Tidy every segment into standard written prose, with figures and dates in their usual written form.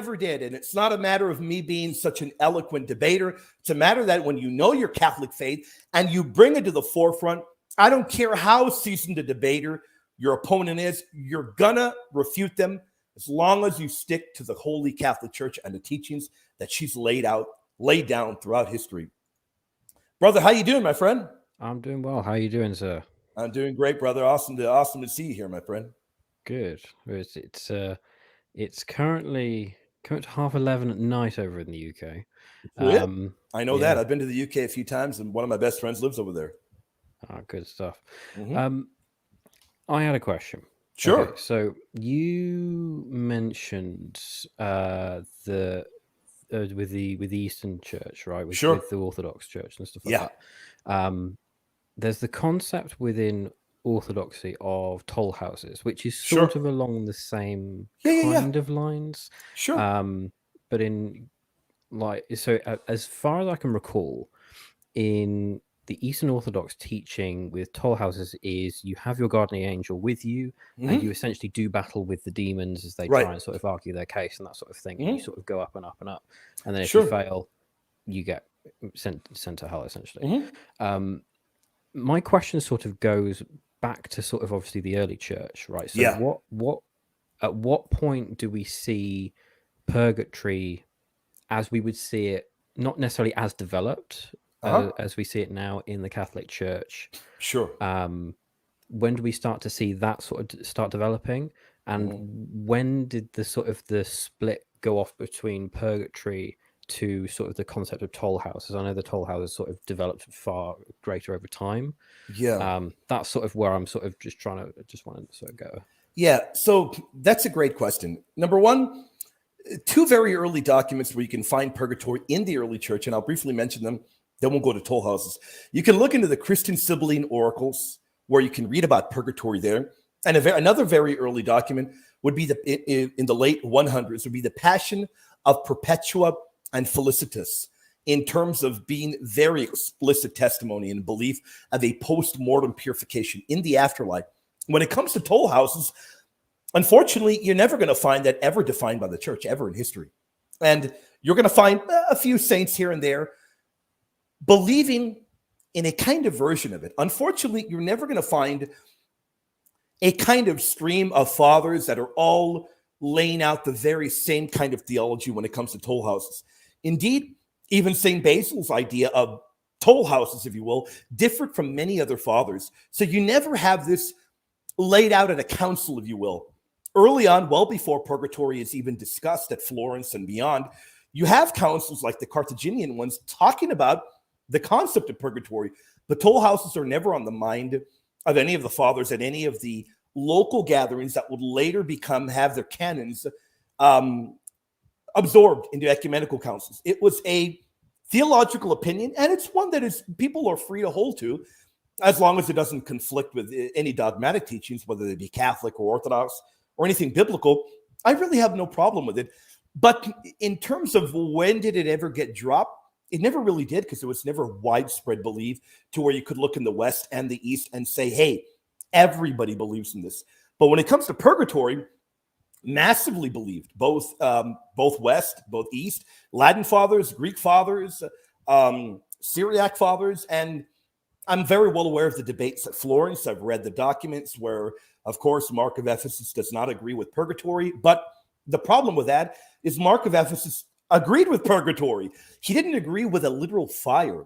never did. And it's not a matter of me being such an eloquent debater. It's a matter that when you know your Catholic faith and you bring it to the forefront, I don't care how seasoned a debater your opponent is, you're gonna refute them as long as you stick to the Holy Catholic Church and the teachings that she's laid down throughout history. Brother, how you doing, my friend? I'm doing well. How are you doing, sir? I'm doing great, brother. Awesome to see you here, my friend. Good. It's currently 11:30 at night over in the UK. I know that. I've been to the UK a few times, and one of my best friends lives over there. Oh, good stuff. I had a question. Sure. Okay, so you mentioned with the Eastern Church, right? With the Orthodox Church and stuff like that. There's the concept within Orthodoxy of toll houses, which is sort of along the same kind of lines. Sure. But in as far as I can recall, in the Eastern Orthodox teaching with toll houses is you have your guardian angel with you, and you essentially do battle with the demons as they try and sort of argue their case and that sort of thing. And you sort of go up and up and up, and then if you fail, you get sent to hell essentially. My question sort of goes back to sort of obviously the early church, right? So at what point do we see purgatory as we would see it, not necessarily as developed as we see it now in the Catholic Church? Sure. When do we start to see that sort of start developing? And when did the sort of the split go off between purgatory to sort of the concept of toll houses? I know the toll houses sort of developed far greater over time. That's sort of where I'm sort of just wanted to sort of go. So that's a great question. Number one, two very early documents where you can find purgatory in the early church, and I'll briefly mention them. Then we'll go to toll houses. You can look into the Christian Sibylline oracles, where you can read about purgatory there. And another very early document would be in the late 100s, would be the Passion of Perpetua and Felicitas, in terms of being very explicit testimony and belief of a post-mortem purification in the afterlife. When it comes to toll houses, unfortunately, you're never going to find that ever defined by the church, ever in history. And you're going to find a few saints here and there believing in a kind of version of it. Unfortunately, you're never going to find a kind of stream of fathers that are all laying out the very same kind of theology when it comes to toll houses. Indeed, even St. Basil's idea of toll houses, if you will, differed from many other fathers. So you never have this laid out at a council, if you will. Early on, well before purgatory is even discussed at Florence and beyond, you have councils like the Carthaginian ones talking about the concept of purgatory. But toll houses are never on the mind of any of the fathers at any of the local gatherings that would later have their canons absorbed into ecumenical councils. It was a theological opinion, and it's one that people are free to hold to, as long as it doesn't conflict with any dogmatic teachings, whether they be Catholic or Orthodox or anything biblical. I really have no problem with it. But in terms of when did it ever get dropped, it never really did, because it was never widespread belief to where you could look in the West and the East and say, hey, everybody believes in this. But when it comes to purgatory, massively believed, both West, both East, Latin fathers, Greek fathers, Syriac fathers, and I'm very well aware of the debates at Florence. I've read the documents where, of course, Mark of Ephesus does not agree with purgatory. But the problem with that is Mark of Ephesus agreed with purgatory. He didn't agree with a literal fire.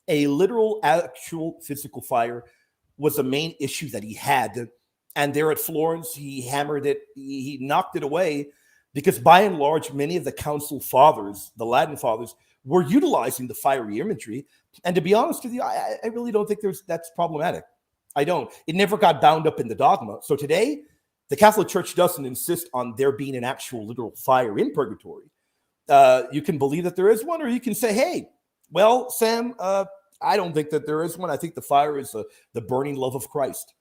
A literal, actual physical fire was the main issue that he had. And there at Florence, he hammered it. He knocked it away, because by and large, many of the council fathers, the Latin fathers, were utilizing the fiery imagery. And to be honest with you, I really don't think that's problematic. I don't. It never got bound up in the dogma. So today, the Catholic Church doesn't insist on there being an actual literal fire in purgatory. You can believe that there is one, or you can say, hey, well, Sam, I don't think that there is one. I think the fire is the burning love of Christ.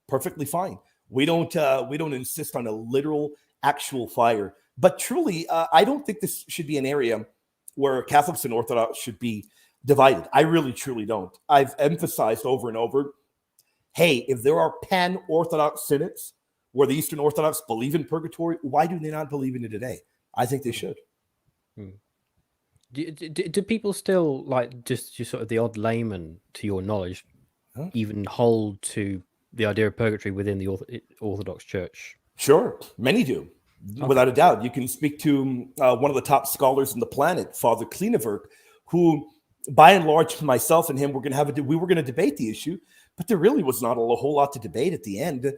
Perfectly fine. We don't insist on a literal, actual fire. But truly, I don't think this should be an area where Catholics and Orthodox should be divided. I really, truly don't. I've emphasized over and over, hey, if there are pan-Orthodox synods where the Eastern Orthodox believe in purgatory, why do they not believe in it today? I think they should. Do people still, like, just sort of the odd layman, to your knowledge, even hold to the idea of purgatory within the Orthodox Church? Sure, many do, without a doubt. You can speak to one of the top scholars on the planet, Father Kleinewerk, who, by and large, myself and him, we were going to debate the issue, but there really was not a whole lot to debate at the end,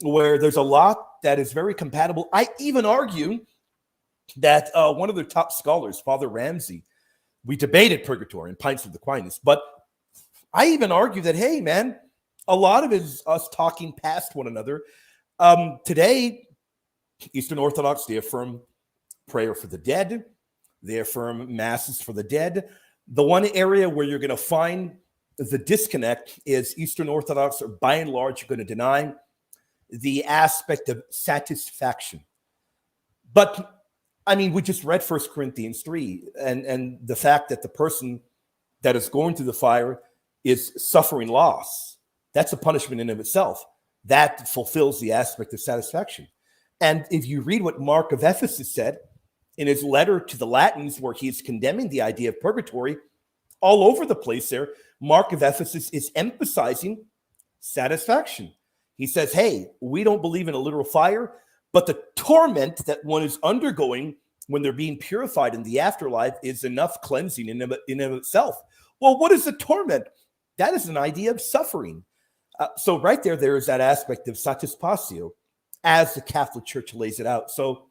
where there's a lot that is very compatible. I even argue that one of their top scholars, Father Ramsey, we debated purgatory and Pints of Aquinas, but I even argue that, hey, man, a lot of it is us talking past one another. Today, Eastern Orthodox, they affirm prayer for the dead. They affirm masses for the dead. The one area where you're going to find the disconnect is Eastern Orthodox are by and large going to deny the aspect of satisfaction. But I mean, we just read 1 Corinthians 3 and the fact that the person that is going through the fire is suffering loss. That's a punishment in of itself. That fulfills the aspect of satisfaction. And if you read what Mark of Ephesus said in his letter to the Latins, where he's condemning the idea of purgatory, all over the place there, Mark of Ephesus is emphasizing satisfaction. He says, hey, we don't believe in a literal fire, but the torment that one is undergoing when they're being purified in the afterlife is enough cleansing in of itself. Well, what is the torment? That is an idea of suffering. So right there is that aspect of satisfatio as the Catholic Church lays it out. So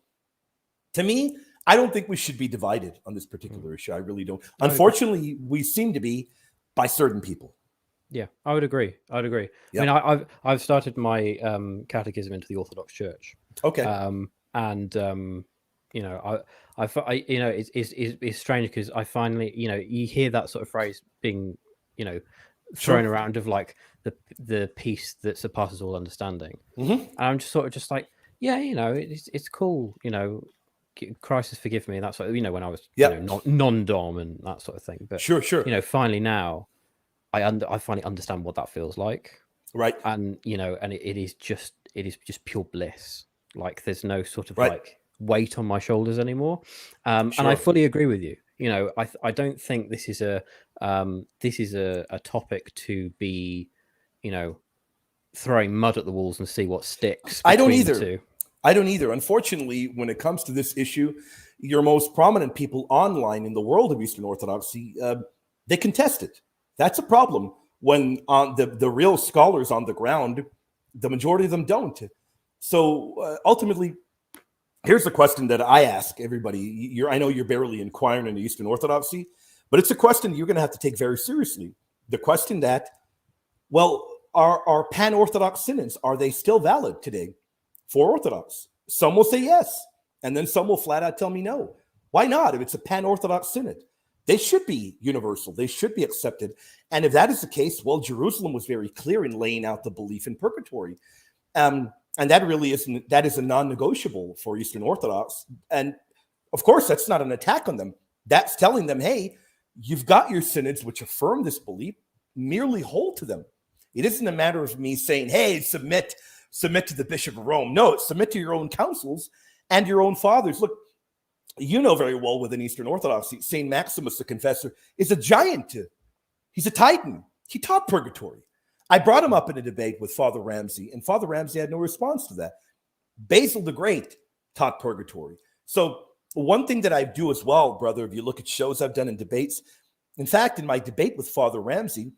to me, I don't think we should be divided on this particular issue. I really don't. Unfortunately, we seem to be by certain people. Yeah, I would agree. Yep. I mean, I've started my catechism into the Orthodox Church. Okay. You know, I you know, it's strange because I finally, you know, you hear that sort of phrase being, you know, thrown around of like the peace that surpasses all understanding. And I'm just sort of just like, yeah, you know, it's cool, you know, Christ has forgiven me, and that's what, you know, when I was you know, non-dom and that sort of thing. But sure, you know, finally now I finally understand what that feels like. Right. And you know, and it is just pure bliss. Like there's no sort of like weight on my shoulders anymore. And I fully agree with you. You know, I don't think this is a topic to be, you know, throwing mud at the walls and see what sticks. I don't either. Unfortunately, when it comes to this issue, your most prominent people online in the world of Eastern Orthodoxy, they contest it. That's a problem when the real scholars on the ground, the majority of them don't. So ultimately, here's the question that I ask everybody. I know you're barely inquiring into Eastern Orthodoxy, but it's a question you're going to have to take very seriously. The question that, well, are pan-Orthodox synods, are they still valid today for Orthodox? Some will say yes, and then some will flat out tell me no. Why not? If it's a pan-Orthodox synod, they should be universal. They should be accepted. And if that is the case, well, Jerusalem was very clear in laying out the belief in purgatory. And that really is a non-negotiable for Eastern Orthodox. And of course, that's not an attack on them. That's telling them, hey, you've got your synods which affirm this belief, merely hold to them. It isn't a matter of me saying, hey, submit to the Bishop of Rome. No, submit to your own councils and your own fathers. Look, you know very well within Eastern Orthodoxy, St. Maximus the Confessor is a giant. He's a titan. He taught purgatory. I brought him up in a debate with Father Ramsey, and Father Ramsey had no response to that. Basil the Great taught purgatory. So one thing that I do as well, brother, if you look at shows I've done in debates, in fact, in my debate with Father Ramsey,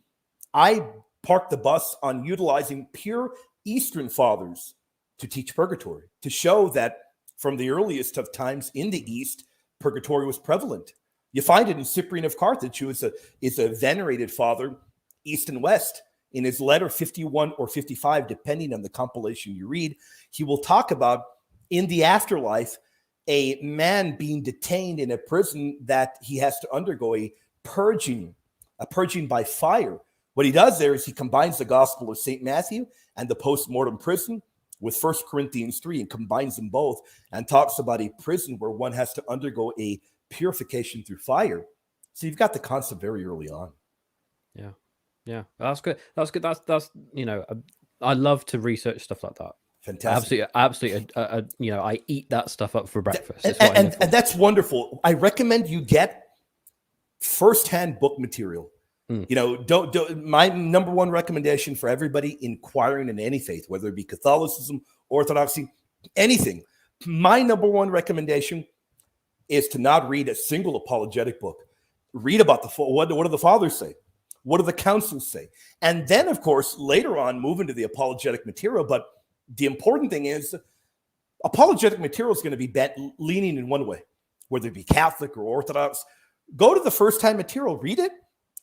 I parked the bus on utilizing pure Eastern fathers to teach purgatory, to show that from the earliest of times in the East, purgatory was prevalent. You find it in Cyprian of Carthage, who is a venerated father, East and West. In his letter 51 or 55, depending on the compilation you read, he will talk about in the afterlife, a man being detained in a prison that he has to undergo a purging by fire. What he does there is he combines the Gospel of St. Matthew and the post-mortem prison with 1 Corinthians 3 and combines them both and talks about a prison where one has to undergo a purification through fire. So you've got the concept very early on. Yeah, that's good. That's you know, I love to research stuff like that. Fantastic. Absolutely. You know, I eat that stuff up for breakfast. And that's wonderful. I recommend you get firsthand book material. You know, don't my number one recommendation for everybody inquiring in any faith, whether it be Catholicism, Orthodoxy, anything. My number one recommendation is to not read a single apologetic book. Read about what do the fathers say? What do the councils say? And then, of course, later on, move into the apologetic material. But the important thing is apologetic material is going to be leaning in one way, whether it be Catholic or Orthodox. Go to the first-time material, read it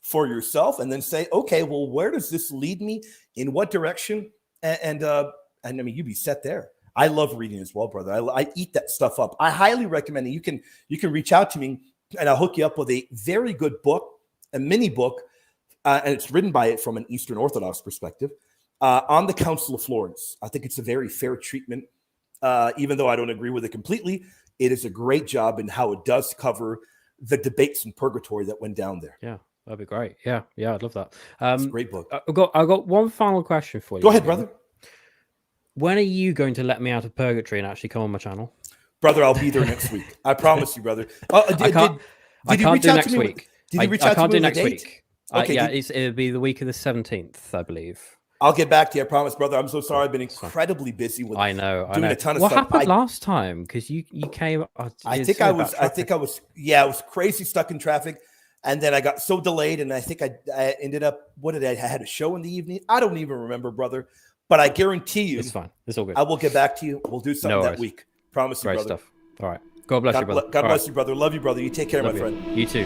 for yourself, and then say, okay, well, where does this lead me? In what direction? And I mean, you'd be set there. I love reading as well, brother. I eat that stuff up. I highly recommend it. You can reach out to me, and I'll hook you up with a very good book, a mini book, and it's written by it from an Eastern Orthodox perspective, on the Council of Florence. I think it's a very fair treatment. Even though I don't agree with it completely, it is a great job in how it does cover the debates in purgatory that went down there. Yeah, that'd be great. Yeah, I'd love that. It's a great book. I've got one final question for you. Go ahead, brother. When are you going to let me out of purgatory and actually come on my channel? Brother, I'll be there next week. I promise you, brother. I can't do next week. Did you reach out to me? I can't do next week. Okay, yeah, it'll be the week of the 17th, I believe. I'll get back to you. I promise, brother. I'm so sorry. I've been incredibly busy with doing a ton of what stuff. What happened last time? Because you came. I think I was. Yeah, I was crazy stuck in traffic, and then I got so delayed, and I think I ended up. What did I had a show in the evening? I don't even remember, brother. But I guarantee you, it's fine. It's all good. I will get back to you. We'll do something that week. Promise you, Great brother. Stuff. All right. God bless you, brother. God bless you, brother. Love you, brother. You take care, my friend. You too.